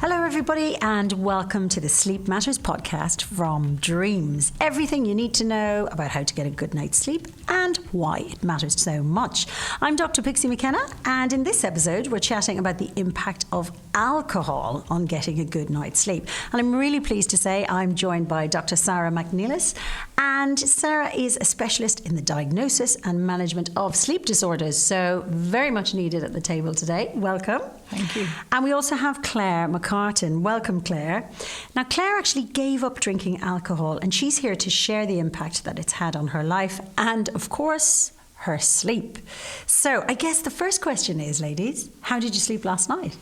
Hello everybody and welcome to the Sleep Matters podcast from Dreams. Everything you need to know about how to get a good night's sleep and why it matters so much. I'm Dr Pixie McKenna and in this episode we're chatting about the impact of alcohol on getting a good night's sleep. And I'm really pleased to say I'm joined by Dr Sara McNeillis, and Sarah is a specialist in the diagnosis and management of sleep disorders, so very much needed at the table today. Welcome. Thank you. And we also have Clair McCarten. Welcome, Claire. Now, Claire actually gave up drinking alcohol and she's here to share the impact that it's had on her life and, of course, her sleep. So I guess the first question is, ladies, how did you sleep last night?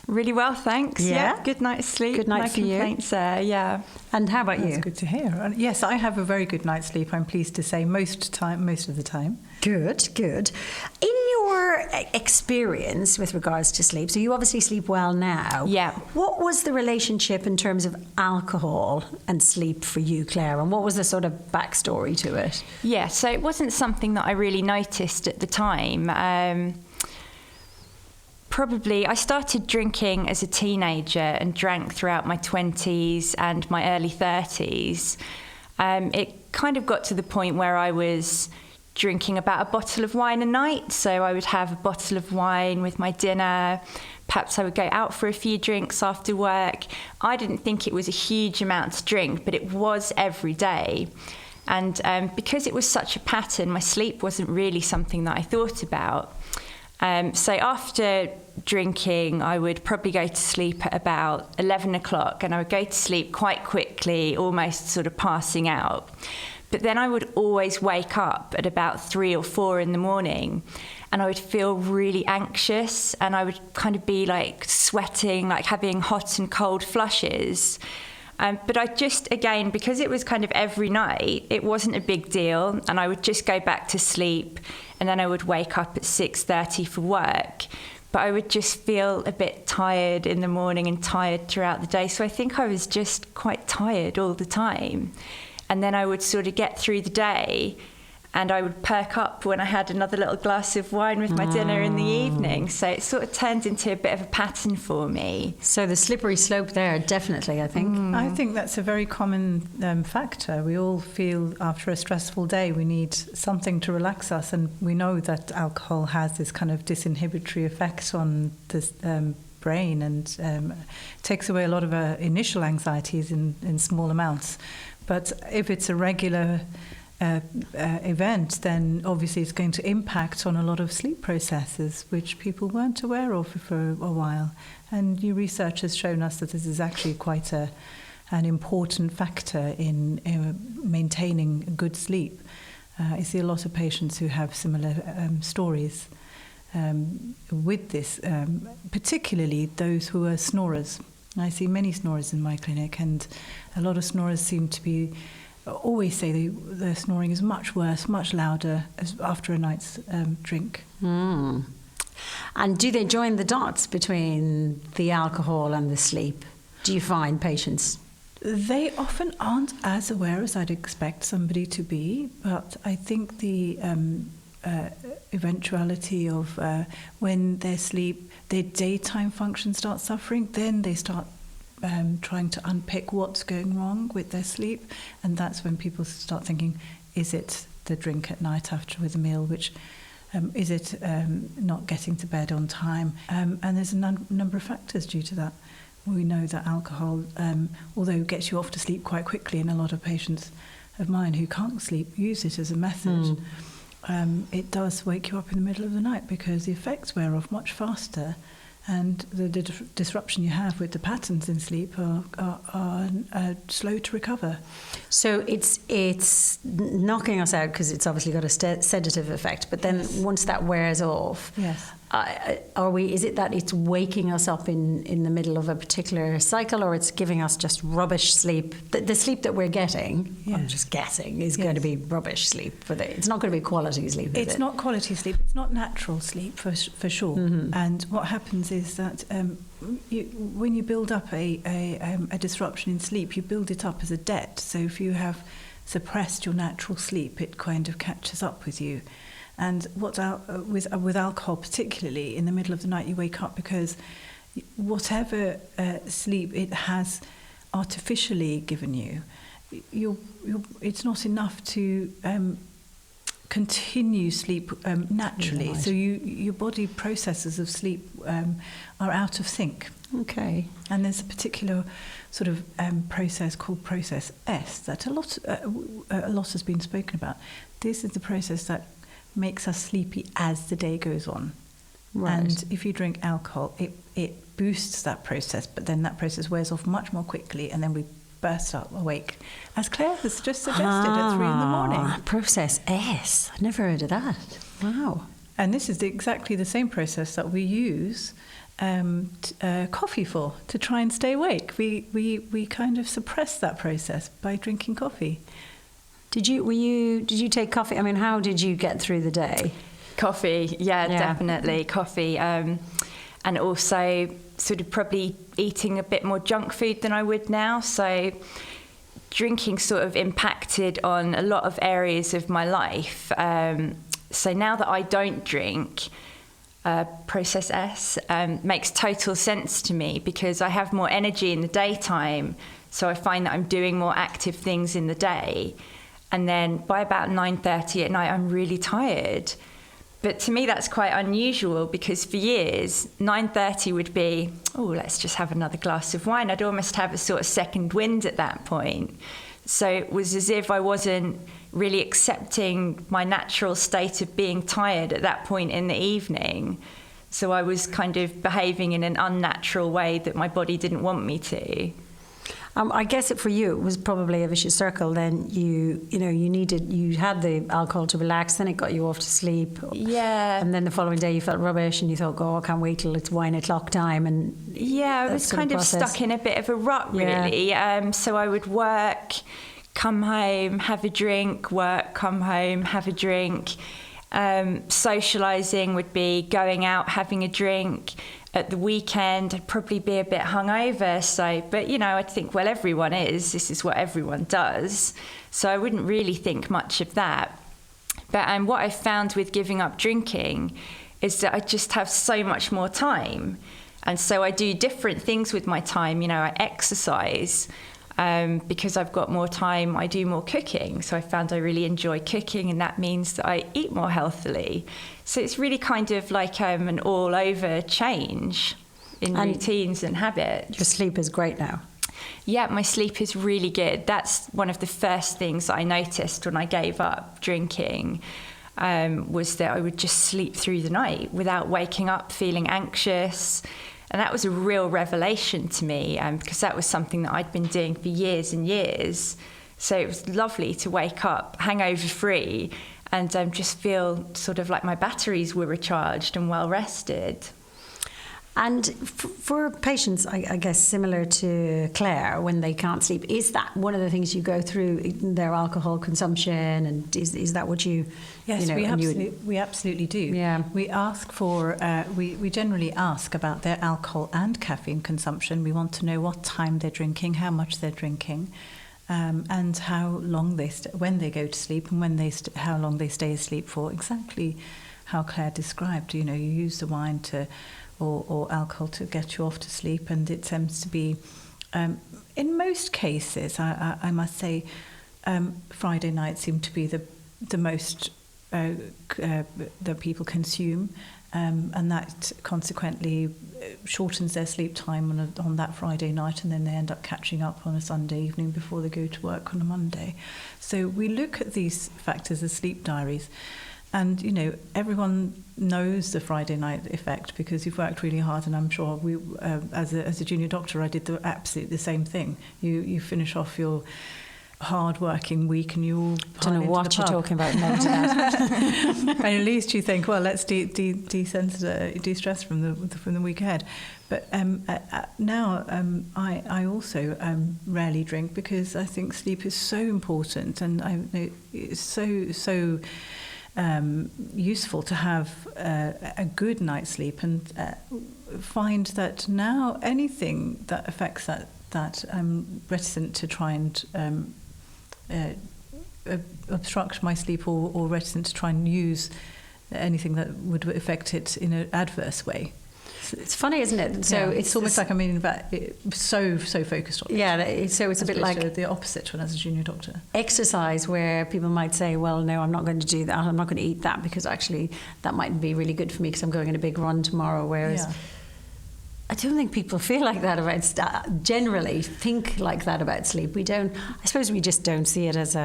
Really well, thanks. Yeah. Good night's sleep. Good night no for you. complaints there, yeah. And how about you? That's good to hear. Yes, I have a very good night's sleep, I'm pleased to say, most of the time. Good, good. In your experience with regards to sleep, so you obviously sleep well now. Yeah. What was the relationship in terms of alcohol and sleep for you, Claire? And what was the sort of backstory to it? Yeah, so it wasn't something that I really noticed at the time. Probably, I started drinking as a teenager and drank throughout my 20s and my early 30s. It kind of got to the point where I was drinking about a bottle of wine a night. So I would have a bottle of wine with my dinner. Perhaps I would go out for a few drinks after work. I didn't think it was a huge amount to drink, but it was every day. And because it was such a pattern, my sleep wasn't really something that I thought about. So after drinking, I would probably go to sleep at about 11 o'clock and I would go to sleep quite quickly, almost sort of passing out. But then I would always wake up at about 3 or 4 in the morning and I would feel really anxious and I would kind of be like sweating, like having hot and cold flushes. But I just, again, because it was kind of every night, it wasn't a big deal and I would just go back to sleep and then I would wake up at 6:30 for work. But I would just feel a bit tired in the morning and tired throughout the day. So I think I was just quite tired all the time. And then I would sort of get through the day and I would perk up when I had another little glass of wine with my dinner in the evening. So it sort of turned into a bit of a pattern for me. So the slippery slope there, definitely, I think. I think that's a very common factor. We all feel after a stressful day we need something to relax us, and we know that alcohol has this kind of disinhibitory effect on the brain and takes away a lot of initial anxieties in small amounts. But if it's a regular event, then obviously it's going to impact on a lot of sleep processes which people weren't aware of for a while. And your research has shown us that this is actually quite an important factor in maintaining good sleep. I see a lot of patients who have similar stories with this, particularly those who are snorers. I see many snorers in my clinic, and a lot of snorers seem to always say their snoring is much worse, much louder after a night's drink. And do they join the dots between the alcohol and the sleep? Do you find patients? They often aren't as aware as I'd expect somebody to be, but I think the eventuality of when their sleep, their daytime function starts suffering, then they start trying to unpick what's going wrong with their sleep, and that's when people start thinking, is it the drink at night after with a meal, which is it not getting to bed on time, and there's a number of factors due to that. We know that alcohol, although it gets you off to sleep quite quickly, and a lot of patients of mine who can't sleep use it as a method, it does wake you up in the middle of the night because the effects wear off much faster. And the disruption you have with the patterns in sleep are slow to recover. So it's knocking us out because it's obviously got a sedative effect. But then once that wears off, yes. Is it that it's waking us up in the middle of a particular cycle, or it's giving us just rubbish sleep? The sleep that we're getting, I'm just guessing, is going to be rubbish sleep. It's not going to be quality sleep. It's not quality sleep. It's not natural sleep for sure. Mm-hmm. And what happens is that when you build up a disruption in sleep, you build it up as a debt. So if you have suppressed your natural sleep, it kind of catches up with you. And with alcohol particularly, in the middle of the night you wake up because whatever sleep it has artificially given you, it's not enough to continue sleep naturally. Right. So your body processes of sleep are out of sync. Okay. And there's a particular sort of process called process S that a lot has been spoken about. This is the process that makes us sleepy as the day goes on. Right. And if you drink alcohol, it boosts that process, but then that process wears off much more quickly, and then we burst up awake, as Claire has just suggested, at 3 a.m. Process S. I've never heard of that. Wow. And this is exactly the same process that we use coffee for, to try and stay awake. We kind of suppress that process by drinking coffee. Did you take coffee? I mean, how did you get through the day? Coffee, yeah. Definitely coffee, and also sort of probably eating a bit more junk food than I would now. So drinking sort of impacted on a lot of areas of my life. So now that I don't drink, process S makes total sense to me, because I have more energy in the daytime. So I find that I'm doing more active things in the day. And then by about 9:30 at night, I'm really tired. But to me, that's quite unusual, because for years, 9:30 would be, let's just have another glass of wine. I'd almost have a sort of second wind at that point. So it was as if I wasn't really accepting my natural state of being tired at that point in the evening. So I was kind of behaving in an unnatural way that my body didn't want me to. I guess for you it was probably a vicious circle. Then you had the alcohol to relax, then it got you off to sleep. Yeah. And then the following day you felt rubbish and you thought, I can't wait till it's wine o'clock time. And I was kind of stuck in a bit of a rut, really. Yeah. So I would work, come home, have a drink, work, come home, have a drink. Socialising would be going out, having a drink. At the weekend, I'd probably be a bit hungover. But I'd think, well, everyone is. This is what everyone does. So I wouldn't really think much of that. But what I found with giving up drinking is that I just have so much more time. And so I do different things with my time. I exercise. Because I've got more time, I do more cooking. So I found I really enjoy cooking, and that means that I eat more healthily. So it's really kind of like an all-over change in routines and habits. Your sleep is great now. Yeah, my sleep is really good. That's one of the first things I noticed when I gave up drinking, was that I would just sleep through the night without waking up feeling anxious. And that was a real revelation to me, because that was something that I'd been doing for years and years. So it was lovely to wake up hangover-free and just feel sort of like my batteries were recharged and well rested. And for patients, I guess, similar to Claire, when they can't sleep, is that one of the things you go through, their alcohol consumption? And is that what you... Yes, we absolutely do. Yeah. We ask for... we generally ask about their alcohol and caffeine consumption. We want to know what time they're drinking, how much they're drinking, and how long when they go to sleep, and how long they stay asleep for. Exactly how Claire described. You use the wine or alcohol to get you off to sleep, and it tends to be, in most cases, I must say, Friday nights seem to be the most that people consume, and that consequently shortens their sleep time on that Friday night, and then they end up catching up on a Sunday evening before they go to work on a Monday. So we look at these factors as sleep diaries. And, everyone knows the Friday night effect because you've worked really hard, and I'm sure as a junior doctor, I did absolutely the same thing. You finish off your hard-working week and you all don't know what you're talking about now. And at least you think, well, let's de-stress from the week ahead. But now I also rarely drink because I think sleep is so important, and it's so useful to have a good night's sleep, and find that now anything that affects that I'm reticent to try and obstruct my sleep, or reticent to try and use anything that would affect it in an adverse way. It's funny, isn't it? So it's almost like so focused on it. Yeah, so it's a bit like the opposite when I was a junior doctor. Exercise, where people might say, well, no, I'm not going to do that. I'm not going to eat that because actually that might be really good for me because I'm going on a big run tomorrow. Whereas I don't think people feel like that about, generally think like that about sleep. We don't, I suppose we just don't see it as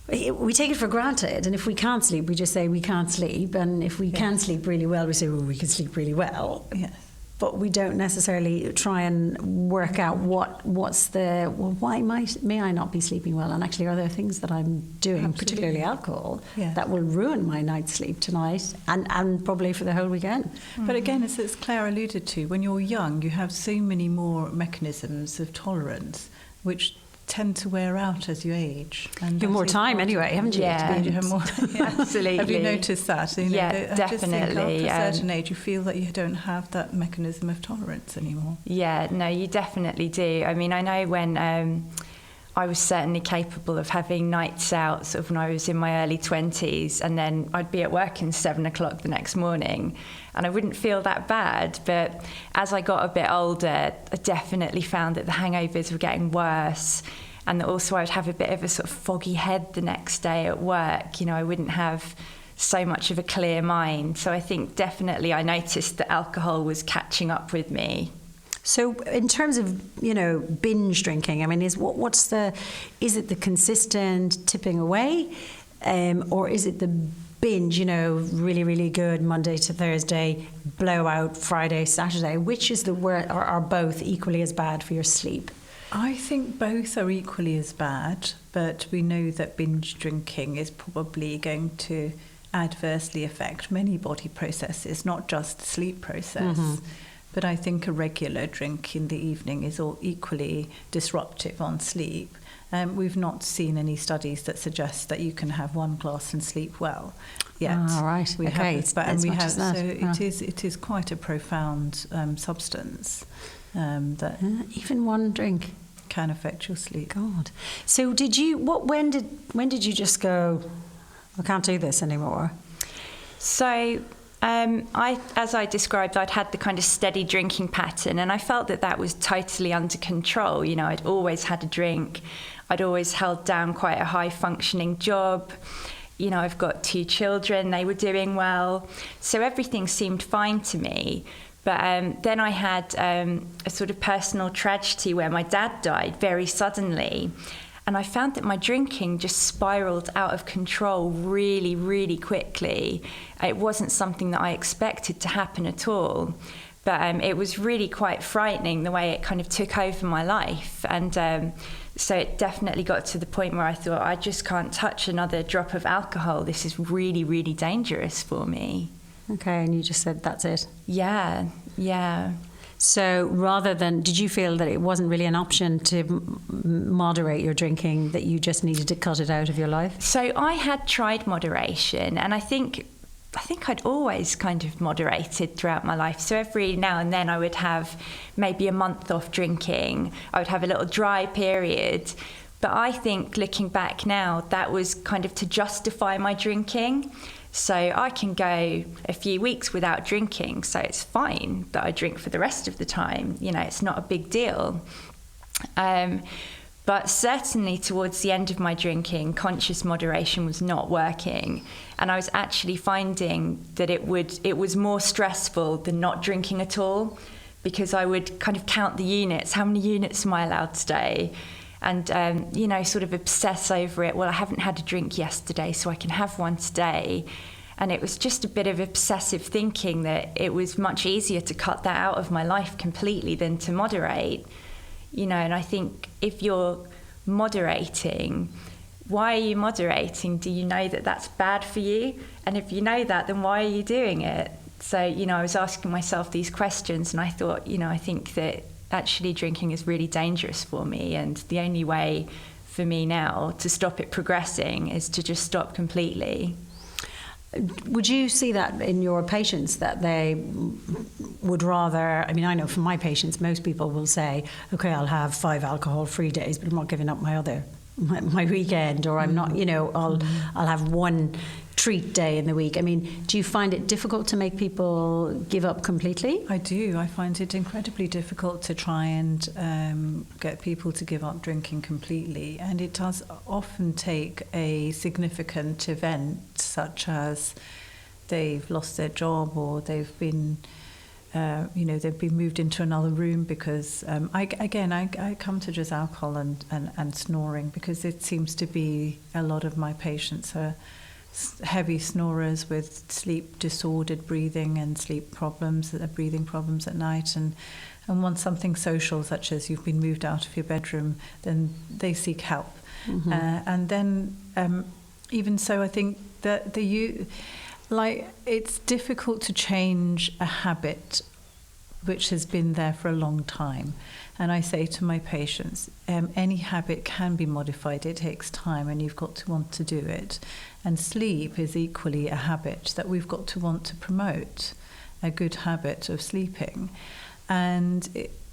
we take it for granted, and if we can't sleep, we just say we can't sleep, and if we can sleep really well, we say, well, we can sleep really well. Yes. But we don't necessarily try and work out why may I not be sleeping well, and actually are there things that I'm doing, Absolutely. particularly alcohol, that will ruin my night's sleep tonight and probably for the whole weekend. But again, as Claire alluded to, when you're young, you have so many more mechanisms of tolerance, which tend to wear out as you age. And you have more time anyway, haven't you? Yeah, you have more. Absolutely. Have you noticed that? Yeah, I just think definitely. after a certain age, you feel that you don't have that mechanism of tolerance anymore. Yeah, no, you definitely do. I mean, I know when I was certainly capable of having nights out sort of when I was in my early 20s, and then I'd be at work in 7 o'clock the next morning and I wouldn't feel that bad. But as I got a bit older, I definitely found that the hangovers were getting worse, and that also I'd have a bit of a sort of foggy head the next day at work. You know, I wouldn't have so much of a clear mind. So I think definitely I noticed that alcohol was catching up with me. So in terms of, binge drinking, I mean, is it the consistent tipping away, or is it the binge, really, really good Monday to Thursday, blowout Friday, Saturday? Which is the worst, or are both equally as bad for your sleep? I think both are equally as bad, but we know that binge drinking is probably going to adversely affect many body processes, not just the sleep process. Mm-hmm. But I think a regular drink in the evening is all equally disruptive on sleep. We've not seen any studies that suggest that you can have one glass and sleep well yet. Oh, right. We okay. It is quite a profound substance that even one drink can affect your sleep. God. So when did you just go, I can't do this anymore? So as I described, I'd had the kind of steady drinking pattern, and I felt that was totally under control. I'd always had a drink. I'd always held down quite a high functioning job. I've got 2 children. They were doing well. So everything seemed fine to me. But then I had a sort of personal tragedy where my dad died very suddenly. And I found that my drinking just spiraled out of control really, really quickly. It wasn't something that I expected to happen at all. But it was really quite frightening the way it kind of took over my life. And so it definitely got to the point where I thought, I just can't touch another drop of alcohol. This is really, really dangerous for me. Okay, and you just said, that's it? Yeah. So did you feel that it wasn't really an option to moderate your drinking, that you just needed to cut it out of your life? So I had tried moderation, and I think I'd always kind of moderated throughout my life. So every now and then I would have maybe a month off drinking. I would have a little dry period. But I think looking back now, that was kind of to justify my drinking. So I can go a few weeks without drinking, so it's fine that I drink for the rest of the time. It's not a big deal. But certainly towards the end of my drinking, conscious moderation was not working. And I was actually finding that it was more stressful than not drinking at all, because I would kind of count the units. How many units am I allowed today? And, sort of obsess over it. Well, I haven't had a drink yesterday, so I can have one today. And it was just a bit of obsessive thinking that it was much easier to cut that out of my life completely than to moderate. And I think if you're moderating, why are you moderating? Do you know that that's bad for you? And if you know that, then why are you doing it? So, I was asking myself these questions, and I thought, I think that actually drinking is really dangerous for me, and the only way for me now to stop it progressing is to just stop completely. Would you see that in your patients, that they would rather, I mean, I know from my patients, most people will say, okay, I'll have 5 alcohol-free days, but I'm not giving up my weekend, or I'm not, I'll have one treat day in the week. I mean, do you find it difficult to make people give up completely? I do. I find it incredibly difficult to try and get people to give up drinking completely. And it does often take a significant event, such as they've lost their job or they've been, they've been moved into another room because, I come to just alcohol and snoring, because it seems to be a lot of my patients are heavy snorers with sleep disordered breathing and breathing problems at night, and want something social, such as you've been moved out of your bedroom, then they seek help. Mm-hmm. And then even so, I think that it's difficult to change a habit which has been there for a long time. And I say to my patients, any habit can be modified. It takes time, and you've got to want to do it. And sleep is equally a habit that we've got to want to promote, a good habit of sleeping. And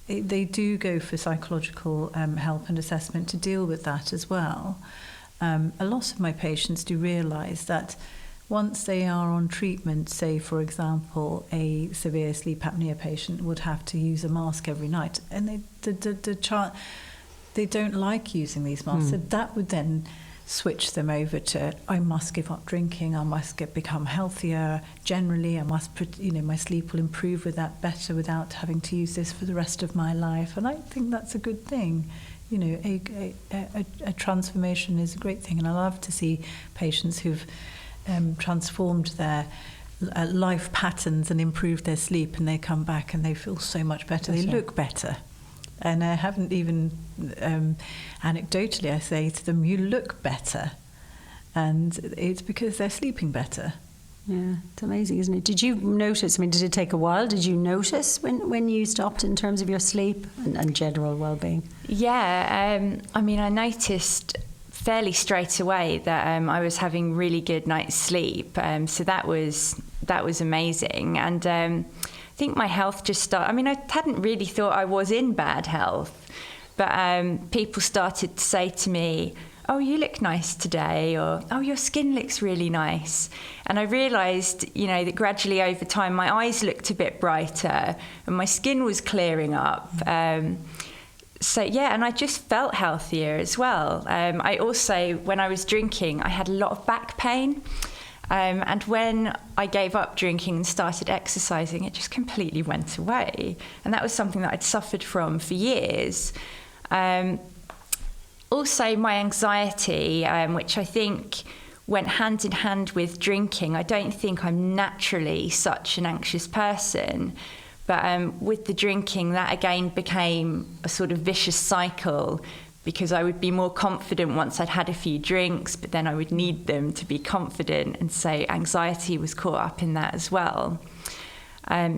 they do go for psychological help and assessment to deal with that as well. A lot of my patients do realise that once they are on treatment, say, for example, a severe sleep apnea patient would have to use a mask every night, and they don't like using these masks. So that would then switch them over to, I must give up drinking, I must become healthier generally, I must, my sleep will improve with that better without having to use this for the rest of my life. And I think that's a good thing. A transformation is a great thing, and I love to see patients who've transformed their life patterns and improved their sleep, and they come back and they feel so much better. They look better. And I haven't even, anecdotally, I say to them, you look better. And it's because they're sleeping better. Yeah, it's amazing, isn't it? Did you notice, did it take a while? Did you notice when you stopped in terms of your sleep and general well-being? Yeah, I noticed fairly straight away that I was having really good night's sleep. So that was amazing. And I think my health just started. I hadn't really thought I was in bad health, but people started to say to me, oh, you look nice today, or oh, your skin looks really nice. And I realised, that gradually over time my eyes looked a bit brighter and my skin was clearing up. So yeah, and I just felt healthier as well. I also, when I was drinking, I had a lot of back pain. And when I gave up drinking and started exercising, it just completely went away. And that was something that I'd suffered from for years. Also, my anxiety, which I think went hand in hand with drinking. I don't think I'm naturally such an anxious person. But with the drinking, that again became a sort of vicious cycle, because I would be more confident once I'd had a few drinks, but then I would need them to be confident. And so anxiety was caught up in that as well.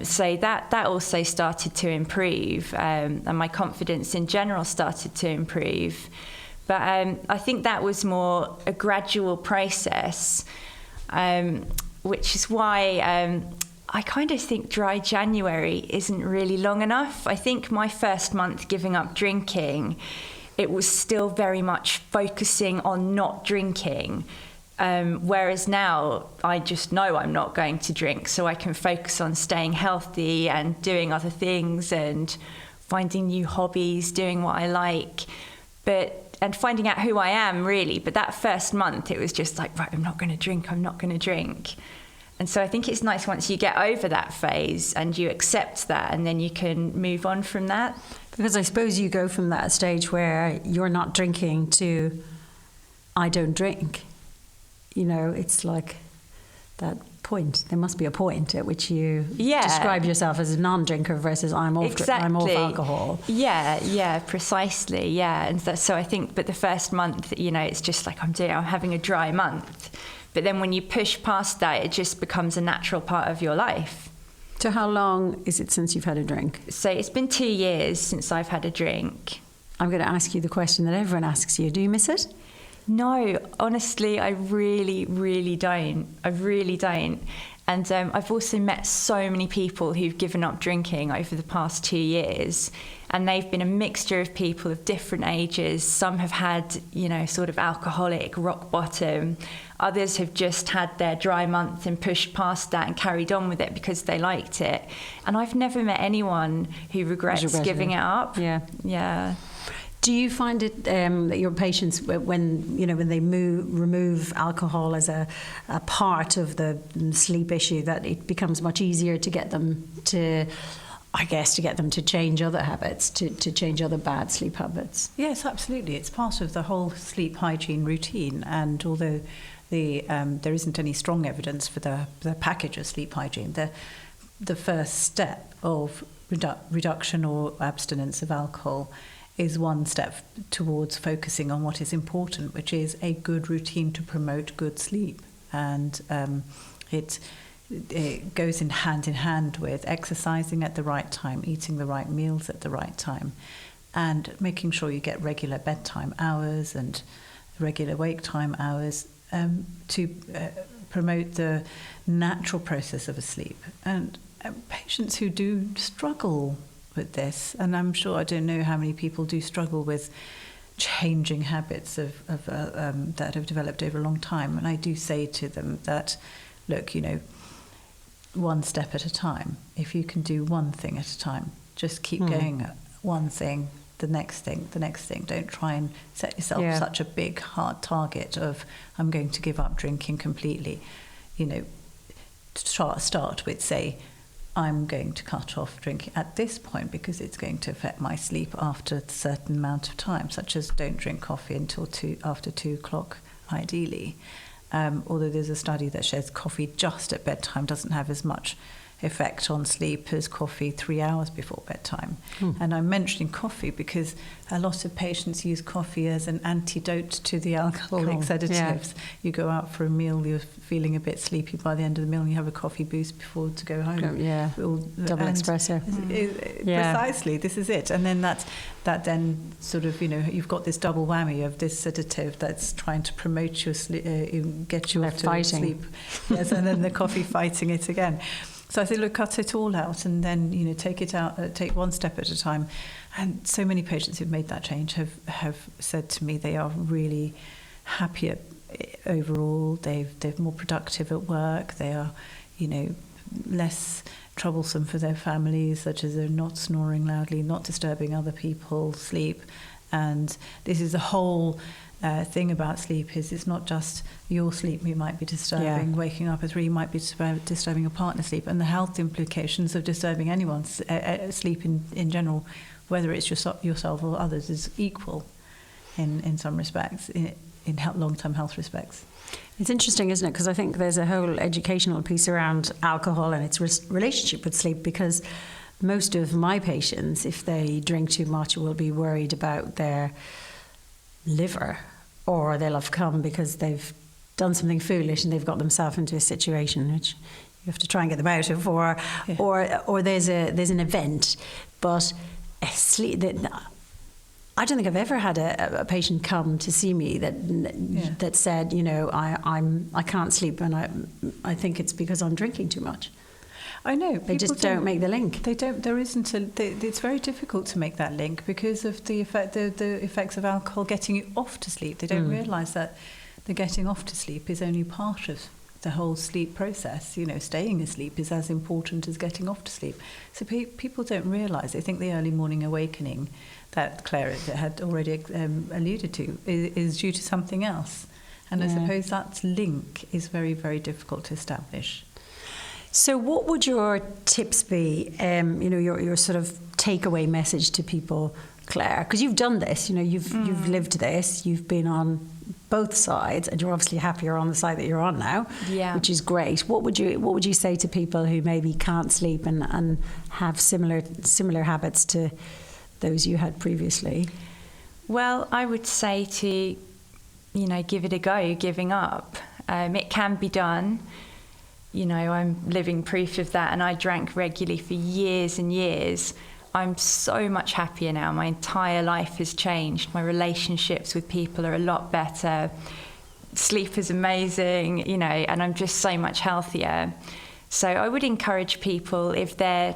So that also started to improve, and my confidence in general started to improve. But I think that was more a gradual process, which is why I kind of think dry January isn't really long enough. I think my first month giving up drinking, it was still very much focusing on not drinking. Whereas now I just know I'm not going to drink, so I can focus on staying healthy and doing other things and finding new hobbies, doing what I like, and finding out who I am really. But that first month, it was just like, right, I'm not going to drink. And so I think it's nice once you get over that phase and you accept that, and then you can move on from that. Because I suppose you go from that stage where you're not drinking to I don't drink. It's like that point. There must be a point at which you describe yourself as a non-drinker versus I'm off alcohol. Yeah, precisely. Yeah, and so I think, but the first month, it's just like I'm having a dry month. But then when you push past that, it just becomes a natural part of your life. So how long is it since you've had a drink? So it's been 2 years since I've had a drink. I'm going to ask you the question that everyone asks you. Do you miss it? No, honestly, I really, really don't. I really don't. And I've also met so many people who've given up drinking over the past 2 years, and they've been a mixture of people of different ages. Some have had, sort of alcoholic rock bottom. Others have just had their dry month and pushed past that and carried on with it because they liked it. And I've never met anyone who regrets giving it up. Yeah. Do you find it that your patients, when they remove alcohol as a part of the sleep issue, that it becomes much easier to get them to change other habits, to change other bad sleep habits? Yes, absolutely. It's part of the whole sleep hygiene routine. And although there isn't any strong evidence for the package of sleep hygiene, the first step of reduction or abstinence of alcohol is one step towards focusing on what is important, which is a good routine to promote good sleep. And it goes in hand with exercising at the right time, eating the right meals at the right time, and making sure you get regular bedtime hours and regular wake time hours to promote the natural process of a sleep. And patients who do struggle with this, and I'm sure, I don't know how many people do struggle with changing habits of that have developed over a long time. And I do say to them that, look, one step at a time. If you can do one thing at a time, just keep going. One thing, the next thing. Don't try and set yourself such a big, hard target of, I'm going to give up drinking completely. Start with, say, I'm going to cut off drinking at this point because it's going to affect my sleep after a certain amount of time, such as don't drink coffee until after 2 o'clock, ideally. Although there's a study that says coffee just at bedtime doesn't have as much effect on sleep as coffee 3 hours before bedtime. And I'm mentioning coffee because a lot of patients use coffee as an antidote to the alcoholic sedatives. You go out for a meal, you're feeling a bit sleepy by the end of the meal, and you have a coffee boost before to go home. Double espresso. Precisely, this is it. And then that then sort of, you've got this double whammy of this sedative that's trying to promote your sleep, get you off to sleep. Yes, and then the coffee fighting it again. So I say, look, cut it all out, and then take it out, take one step at a time. And so many patients who've made that change have said to me they are really happier overall. They're more productive at work. They are, less troublesome for their families, such as they're not snoring loudly, not disturbing other people's sleep. And this is the whole thing about sleep, is it's not just your sleep you might be disturbing. Waking up at 3 might be disturbing your partner's sleep, and the health implications of disturbing anyone's sleep in general, whether it's yourself or others, is equal in some respects, in long-term health respects. It's interesting, isn't it? Because I think there's a whole educational piece around alcohol and its relationship with sleep, because most of my patients, if they drink too much, will be worried about their liver, or they'll have come because they've done something foolish and they've got themselves into a situation which you have to try and get them out of, or there's an event. But sleep, I don't think I've ever had a patient come to see me that said, I can't sleep, and I think it's because I'm drinking too much. I know. They just don't make the link. They don't. There isn't it's very difficult to make that link because of the effects of alcohol getting you off to sleep. They don't realise that the getting off to sleep is only part of the whole sleep process. Staying asleep is as important as getting off to sleep. So people don't realise. They think the early morning awakening that Claire had already alluded to is due to something else. And I suppose that link is very, very difficult to establish. So what would your tips be, your sort of takeaway message to people, Claire? Because you've done this, you've lived this, you've been on both sides, and you're obviously happier on the side that you're on now, which is great. What would you say to people who maybe can't sleep and have similar habits to those you had previously? Well, I would say to, give it a go, giving up. It can be done. I'm living proof of that, and I drank regularly for years and years. I'm so much happier now. My entire life has changed. My relationships with people are a lot better. Sleep is amazing, and I'm just so much healthier. So I would encourage people, if they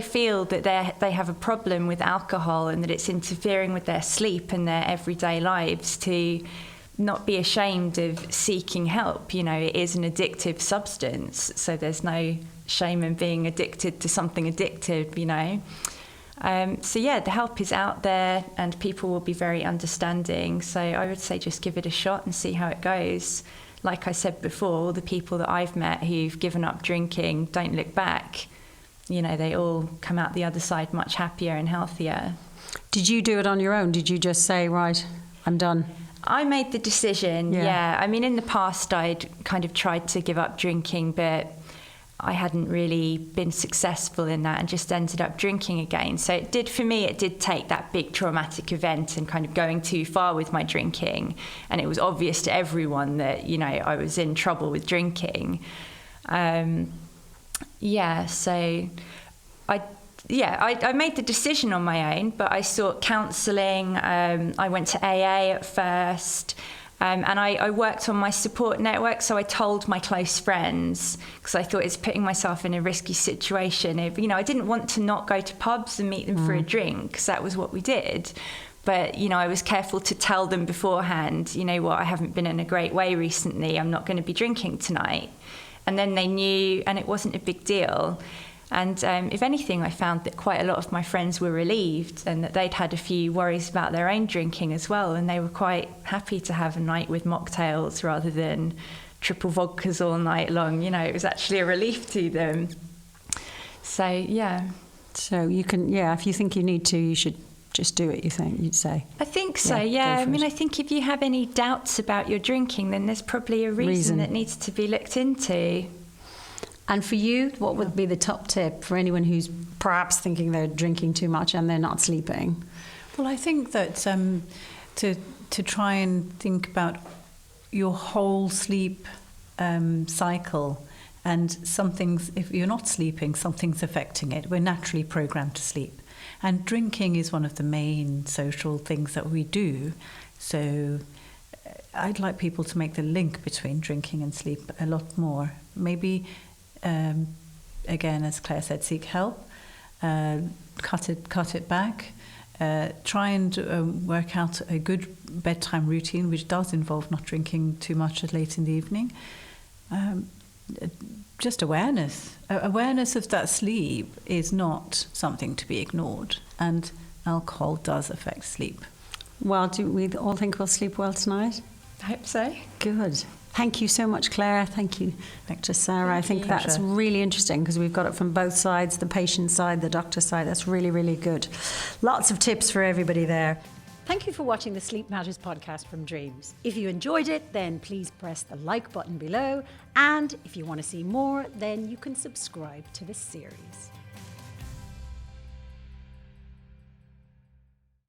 feel that they have a problem with alcohol and that it's interfering with their sleep and their everyday lives, to not be ashamed of seeking help. You know, it is an addictive substance, so there's no shame in being addicted to something addictive, you know. So yeah, the help is out there and people will be very understanding. So I would say just give it a shot and see how it goes. Like I said before, all the people that I've met who've given up drinking don't look back. You know, they all come out the other side much happier and healthier. Did you do it on your own? Did you just say, right, I'm done? I made the decision, yeah. I mean, in the past, I'd kind of tried to give up drinking, but I hadn't really been successful in that and just ended up drinking again. So it did take that big traumatic event and kind of going too far with my drinking. And it was obvious to everyone that, you know, I was in trouble with drinking. I made the decision on my own, but I sought counselling. I went to AA at first, and I worked on my support network. So I told my close friends, because I thought it's putting myself in a risky situation. I didn't want to not go to pubs and meet them for a drink, because that was what we did. But, you know, I was careful to tell them beforehand, you know what, I haven't been in a great way recently. I'm not going to be drinking tonight. And then they knew, and it wasn't a big deal. And if anything, I found that quite a lot of my friends were relieved and that they'd had a few worries about their own drinking as well. And they were quite happy to have a night with mocktails rather than triple vodkas all night long. You know, it was actually a relief to them. So, yeah. So you can, if you think you need to, you should just do it, you'd say? I think so, yeah. I mean, I think if you have any doubts about your drinking, then there's probably a reason that needs to be looked into. And for you, what would be the top tip for anyone who's perhaps thinking they're drinking too much and they're not sleeping? Well, I think that to try and think about your whole sleep cycle, and if you're not sleeping, something's affecting it. We're naturally programmed to sleep. And drinking is one of the main social things that we do. So I'd like people to make the link between drinking and sleep a lot more. Maybe... again, as Claire said, seek help, cut it back, try and work out a good bedtime routine, which does involve not drinking too much late in the evening. Just awareness of that sleep is not something to be ignored, and alcohol does affect sleep. Well, do we all think we'll sleep well tonight? I hope so. Good. Thank you so much, Claire. Thank you, Dr. Sara. I think that's really interesting because we've got it from both sides, the patient side, the doctor side. That's really, really good. Lots of tips for everybody there. Thank you for watching the Sleep Matters podcast from Dreams. If you enjoyed it, then please press the like button below. And if you want to see more, then you can subscribe to this series.